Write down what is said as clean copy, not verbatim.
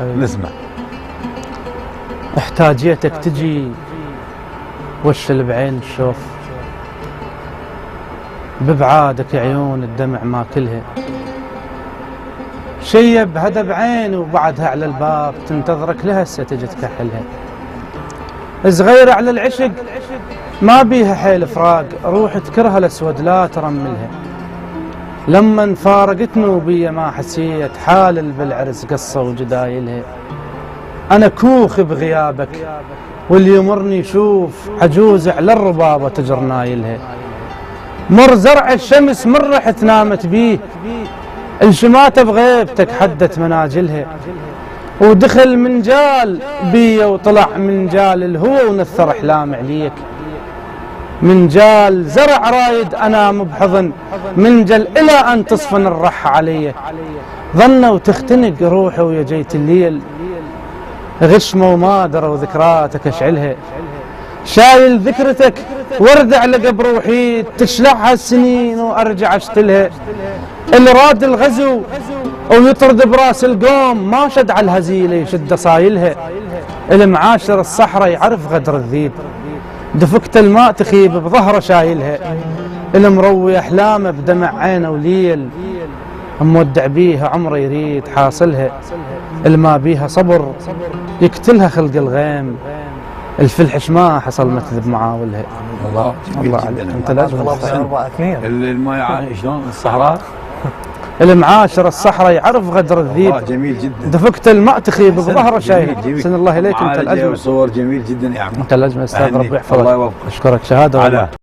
نسمع. احتاجيتك تجي وشل بعين الشوف، ببعادك عيون الدمع ما كلها، شيب هذا بعين وبعدها على الباب تنتظرك لهسه تجي تكحلها. صغيرة على العشق ما بيها حيل فراق، روح تكرها الاسود لا ترملها. لما فارقت نوبية ما حسيت حالل بالعرس قصة وجدايلها. انا كوخ بغيابك واللي يمرني يشوف عجوز على الربابة تجر نايلها. مر زرع الشمس من رحت نامت بيه، انشمات بغيبتك حدت مناجلها. ودخل من جال بي وطلع من جال الهوى ونثر احلام عليك. من جال زرع رايد انام بحضن من جل الى ان تصفن الرح علي. ظنوا تختنق روحي ويا جيت الليل، غشمه وما دروا ذكراتك اشعلها. شايل ذكرتك ورد على قبر روحي تشلعها السنين وارجع اشتلها. اللي راد الغزو ويطرد براس القوم ما شد على الهزيله يشد صايلها. المعاشر الصحراء يعرف غدر الذيب، دفكت الماء تخيب بظهره شايلها. المروي احلامه بدمع عينه وليل، مودع بيها عمره يريد حاصلها. الما بيها صبر يقتلها خلق الغيم، الفلحش ما حصل مكذب معاولها. الله عليك انت لازم الماء شلون الصحراء. المعاشر الصحراء يعرف غدر الذيب، جميل جدا. دفكت الماء تخيب بظهره شايل. سن الله اليك انت الاجمل. صور جميل جدا يا عم. انت الاجمل استاذ، ربي يحفظك. الله يوفقك. اشكرك شهاده والله.